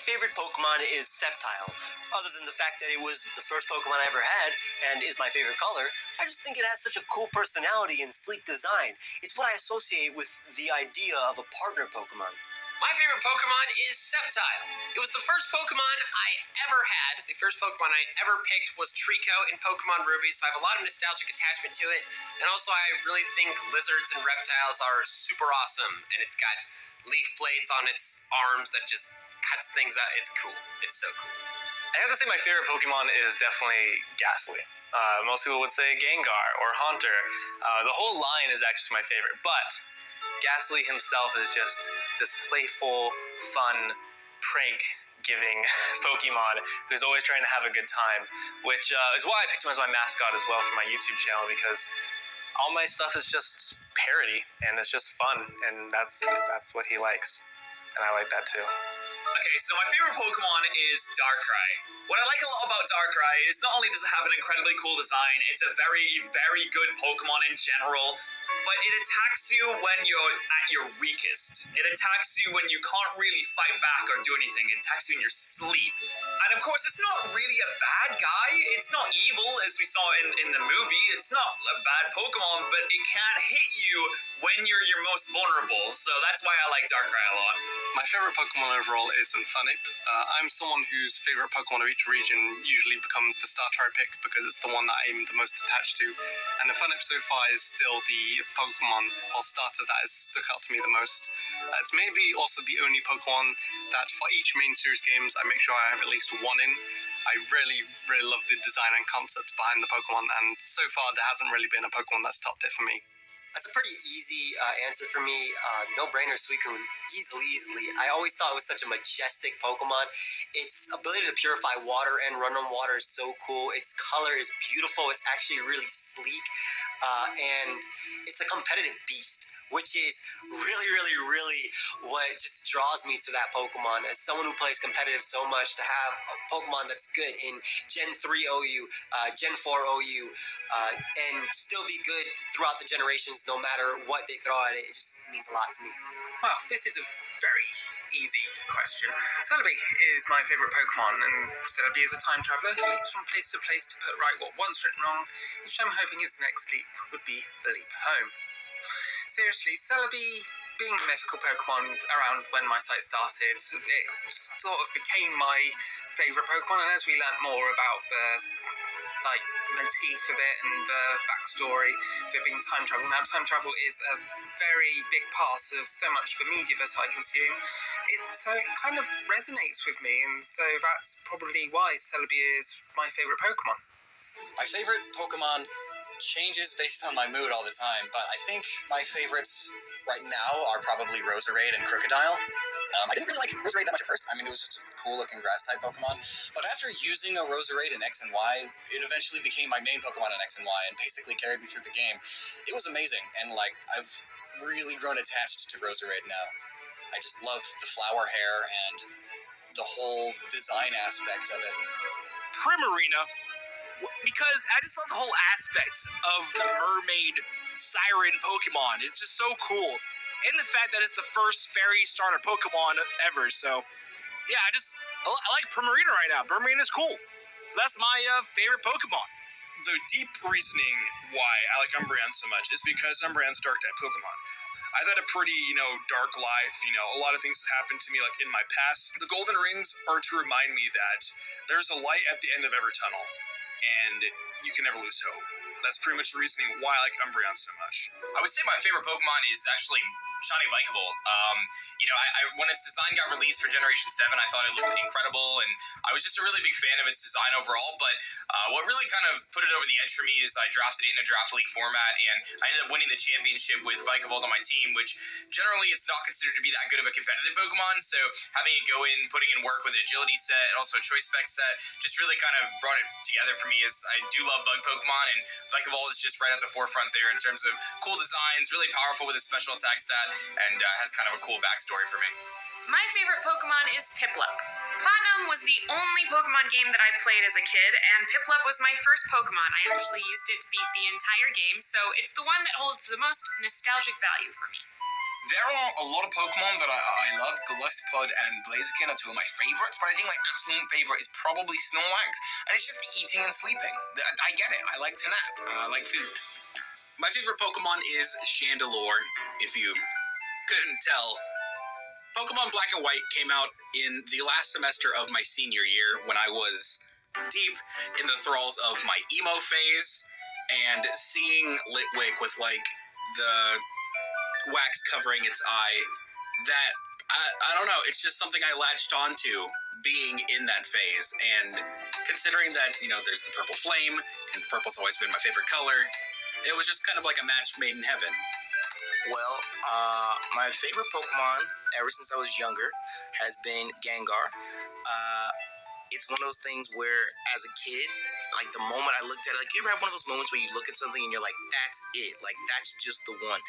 favorite Pokemon is Sceptile. Other than the fact that it was the first Pokemon I ever had and is my favorite color, I just think it has such a cool personality and sleek design. It's what I associate with the idea of a partner Pokemon. My favorite Pokemon is Sceptile. It was the first Pokemon I ever had. The first Pokemon I ever picked was Trico in Pokemon Ruby, so I have a lot of nostalgic attachment to it. And also, I really think lizards and reptiles are super awesome. And it's got leaf blades on its arms that just cuts things out. It's cool. It's so cool. I have to say my favorite Pokemon is definitely Ghastly. Most people would say Gengar or Haunter. The whole line is actually my favorite, but Ghastly himself is just this playful, fun, prank-giving Pokemon who's always trying to have a good time, which is why I picked him as my mascot as well for my YouTube channel, because all my stuff is just parody, and it's just fun, and that's what he likes, and I like that too. Okay, so my favorite Pokemon is Darkrai. What I like a lot about Darkrai is not only does it have an incredibly cool design, it's a very, very good Pokemon in general, but it attacks you when you're at your weakest. It attacks you when you can't really fight back or do anything. It attacks you in your sleep. And of course, it's not really a bad guy. It's not evil, as we saw in the movie. It's not a bad Pokemon, but it can hit you when you're your most vulnerable. So that's why I like Darkrai a lot. My favorite Pokemon overall is Infernape. I'm someone whose favorite Pokemon of each region usually becomes the starter I pick because it's the one that I'm the most attached to. And Infernape so far is still the Pokemon or starter that has stuck out to me the most. It's maybe also the only Pokemon that for each main series games I make sure I have at least one in. I really, really love the design and concept behind the Pokemon, and so far there hasn't really been a Pokemon that's topped it for me. That's a pretty easy answer for me. No-brainer, Suicune. Easily. I always thought it was such a majestic Pokemon. Its ability to purify water and run on water is so cool. Its color is beautiful. It's actually really sleek. And it's a competitive beast, which is really what just draws me to that Pokemon. As someone who plays competitive so much, to have a Pokemon that's good in Gen 3 OU, Gen 4 OU, and still be good throughout the generations, no matter what they throw at it, it just means a lot to me. Well, this is a very easy question. Celebi is my favourite Pokemon, and Celebi is a time traveller who leaps from place to place to put right what once went wrong, which I'm hoping his next leap would be the leap home. Seriously, Celebi, being a mythical Pokemon around when my site started, it sort of became my favourite Pokemon, and as we learnt more about the motif of it and the backstory of it being time travel. Now, time travel is a very big part of so much of the media that I consume. So it kind of resonates with me, and so that's probably why Celebi is my favourite Pokemon. My favourite Pokemon changes based on my mood all the time, but I think my favourites right now are probably Roserade and Crocodile. I didn't really like Roserade that much at first. I mean, it was just a cool-looking grass-type Pokemon. But after using a Roserade in X and Y, it eventually became my main Pokemon in X and Y and basically carried me through the game. It was amazing, and, I've really grown attached to Roserade now. I just love the flower hair and the whole design aspect of it. Primarina, because I just love the whole aspect of the mermaid siren Pokemon. It's just so cool. And the fact that it's the first fairy starter Pokemon ever. So, yeah, I like Primarina right now. Primarina's cool. So that's my favorite Pokemon. The deep reasoning why I like Umbreon so much is because Umbreon's a dark-type Pokemon. I've had a pretty, dark life. A lot of things happened to me, in my past. The Golden Rings are to remind me that there's a light at the end of every tunnel, and you can never lose hope. That's pretty much the reasoning why I like Umbreon so much. I would say my favorite Pokemon is actually Shiny Vikavolt. When its design got released for Generation 7, I thought it looked incredible, and I was just a really big fan of its design overall, but what really kind of put it over the edge for me is I drafted it in a draft league format, and I ended up winning the championship with Vikavolt on my team, which generally it's not considered to be that good of a competitive Pokemon, so having it go in, putting in work with an agility set, and also a choice spec set, just really kind of brought it together for me, as I do love bug Pokemon, and Vikavolt is just right at the forefront there in terms of cool designs, really powerful with its special attack stat, and has kind of a cool backstory for me. My favorite Pokemon is Piplup. Platinum was the only Pokemon game that I played as a kid, and Piplup was my first Pokemon. I actually used it to beat the entire game, so it's the one that holds the most nostalgic value for me. There are a lot of Pokemon that I love. Gillespud and Blaziken are two of my favorites, but I think my absolute favorite is probably Snorlax, and it's just the eating and sleeping. I get it. I like to nap. I like food. My favorite Pokemon is Chandelure, if you couldn't tell. Pokemon Black and White came out in the last semester of my senior year when I was deep in the thralls of my emo phase, and seeing Litwick with, like, the wax covering its eye, that, I don't know, it's just something I latched onto being in that phase, and considering that, you know, there's the purple flame, and purple's always been my favorite color, it was just kind of like a match made in heaven. Well, my favorite Pokemon ever since I was younger has been Gengar. It's one of those things where, as a kid, like the moment I looked at it, like you ever have one of those moments where you look at something and you're like, that's it, like that's just the one.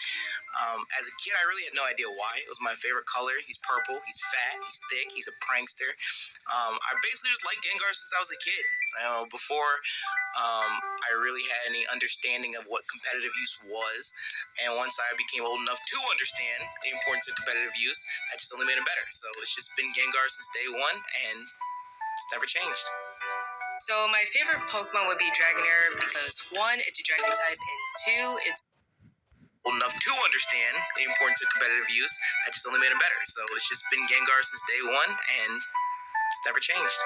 As a kid, I really had no idea why. It was my favorite color. He's purple, he's fat, he's thick, he's a prankster. I basically just liked Gengar since I was a kid. Before I really had any understanding of what competitive use was, and once I became old enough to understand the importance of competitive use, that just only made it better. So it's just been Gengar since day one, and it's never changed. So my favorite Pokemon would be Dragonair because 1, it's a dragon type, and 2, it's old enough to understand the importance of competitive use, that just only made it better. So it's just been Gengar since day one, and it's never changed.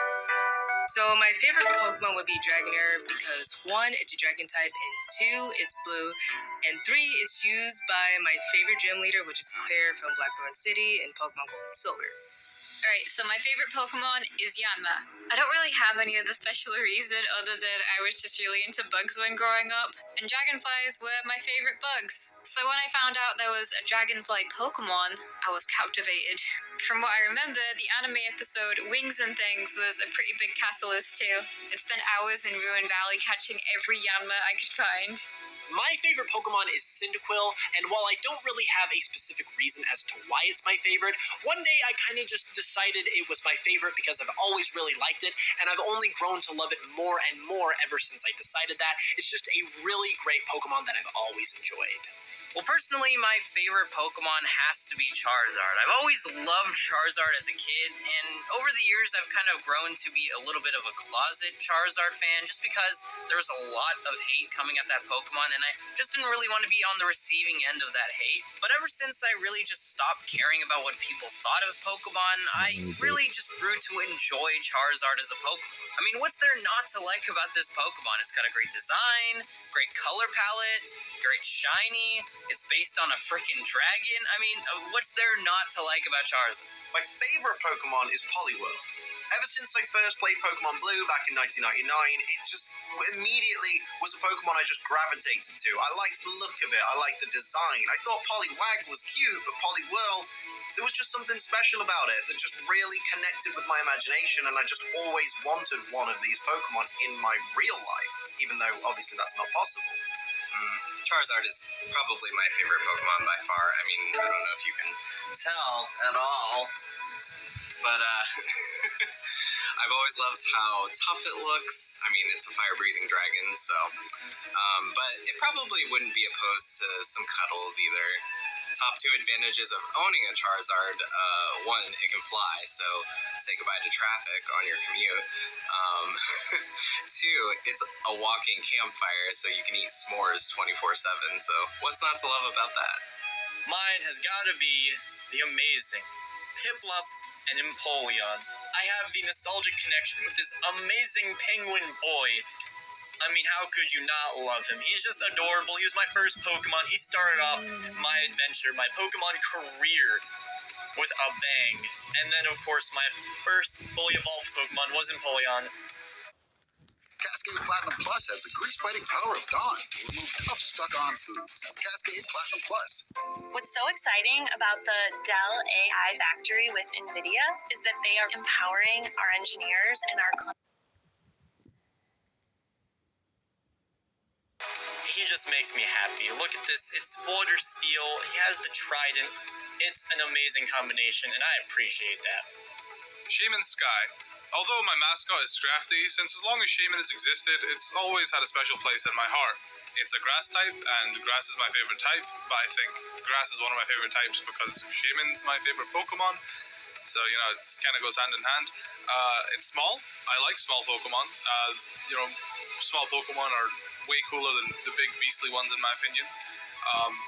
So my favorite Pokemon would be Dragonair because 1, it's a dragon type, and 2, it's blue, and 3, it's used by my favorite gym leader, which is Claire from Blackthorn City in Pokemon Gold and Silver. Alright, so my favorite Pokemon is Yanma. I don't really have any other special reason other than I was just really into bugs when growing up, and dragonflies were my favorite bugs. So when I found out there was a dragonfly Pokemon, I was captivated. From what I remember, the anime episode Wings and Things was a pretty big catalyst too. I spent hours in Ruin Valley catching every Yanma I could find. My favorite Pokemon is Cyndaquil, and while I don't really have a specific reason as to why it's my favorite, one day I kind of just decided it was my favorite because I've always really liked it, and I've only grown to love it more and more ever since I decided that. It's just a really great Pokemon that I've always enjoyed. Well, personally, my favorite Pokemon has to be Charizard. I've always loved Charizard as a kid, and over the years I've kind of grown to be a little bit of a closet Charizard fan, just because there was a lot of hate coming at that Pokemon, and I just didn't really want to be on the receiving end of that hate. But ever since I really just stopped caring about what people thought of Pokemon, I really just grew to enjoy Charizard as a Pokemon. I mean, what's there not to like about this Pokemon? It's got a great design, great color palette, great shiny, it's based on a freaking dragon. I mean, what's there not to like about Charizard? My favorite Pokemon is Poliwhirl. Ever since I first played Pokemon Blue back in 1999, it just immediately was a Pokemon I just gravitated to. I liked the look of it. I liked the design. I thought Poliwag was cute, but Poliwhirl, there was just something special about it that just really connected with my imagination, and I just always wanted one of these Pokemon in my real life, even though obviously that's not possible. Charizard is probably my favorite Pokemon by far. I mean, I don't know if you can tell at all, but I've always loved how tough it looks. I mean, it's a fire-breathing dragon, so, but it probably wouldn't be opposed to some cuddles either. Top 2 advantages of owning a Charizard, 1, it can fly, so say goodbye to traffic on your commute. 2, it's a walking campfire, so you can eat s'mores 24/7, so what's not to love about that? Mine has got to be the amazing Piplup and Empoleon. I have the nostalgic connection with this amazing penguin boy. I mean, how could you not love him? He's just adorable. He was my first Pokemon. He started off my adventure, my Pokemon career, with a bang. And then, of course, my first fully evolved Pokemon was Empoleon. Cascade Platinum Plus has the grease-fighting power of Dawn to remove tough, stuck-on foods. Cascade Platinum Plus. What's so exciting about the Dell AI Factory with NVIDIA is that they are empowering our engineers and our He just makes me happy. Look at this. It's Water Steel. He has the Trident. It's an amazing combination, and I appreciate that. Shaman Sky. Although my mascot is Scrafty, since as long as Shaman has existed, it's always had a special place in my heart. It's a grass type, and grass is my favorite type, but I think grass is one of my favorite types because Shaman's my favorite Pokemon, so, you know, it kind of goes hand in hand. It's small. I like small Pokemon. You know, small Pokemon are way cooler than the big beastly ones, in my opinion.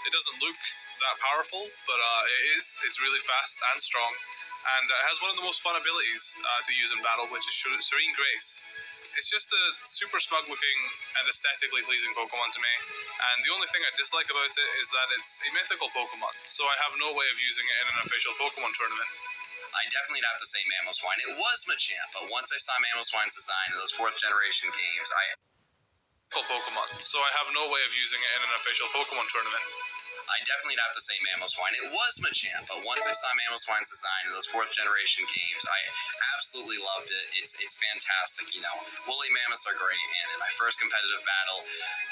It doesn't look that powerful, but it is. It's really fast and strong, and it has one of the most fun abilities to use in battle, which is Serene Grace. It's just a super smug looking and aesthetically pleasing Pokemon to me, and the only thing I dislike about it is that it's a mythical Pokemon, so I have no way of using it in an official Pokemon tournament. I definitely have to say Mamoswine. It was Machamp, but once I saw Mamoswine's design in those 4th generation games, Pokemon, so I have no way of using it in an official Pokemon tournament. I definitely have to say Mamoswine. It was Machamp, but once I saw Mamoswine's design in those 4th generation games, I absolutely loved it. It's fantastic, you know. Woolly mammoths are great, and in my first competitive battle,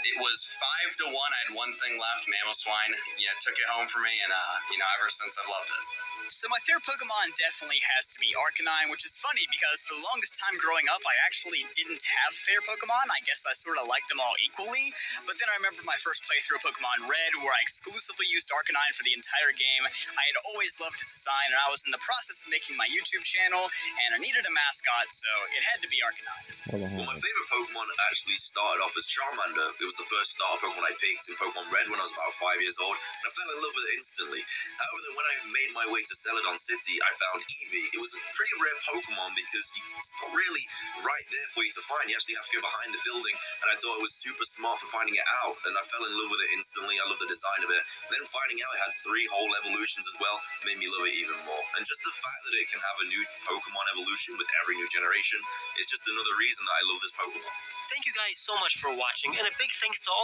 it was 5-1. I had one thing left, Mamoswine. Yeah, took it home for me, and you know, ever since I've loved it. So my favorite Pokemon definitely has to be Arcanine, which is funny because for the longest time growing up, I actually didn't have a favorite Pokemon. I guess I sort of liked them all equally. But then I remember my first playthrough of Pokemon Red, where I exclusively used Arcanine for the entire game. I had always loved its design, and I was in the process of making my YouTube channel, and I needed a mascot, so it had to be Arcanine. Well, my favorite Pokemon actually started off as Charmander. It was the first starter Pokemon I picked in Pokemon Red when I was about 5 years old, and I fell in love with it instantly. However, then when I made my way to Celadon City, I found Eevee. It was a pretty rare Pokemon because it's not really right there for you to find. You actually have to go behind the building, and I thought it was super smart for finding it out, and I fell in love with it instantly. I love the design of it. Then finding out it had 3 whole evolutions as well made me love it even more. And just the fact that it can have a new Pokemon evolution with every new generation is just another reason that I love this Pokemon. Thank you guys so much for watching, and a big thanks to all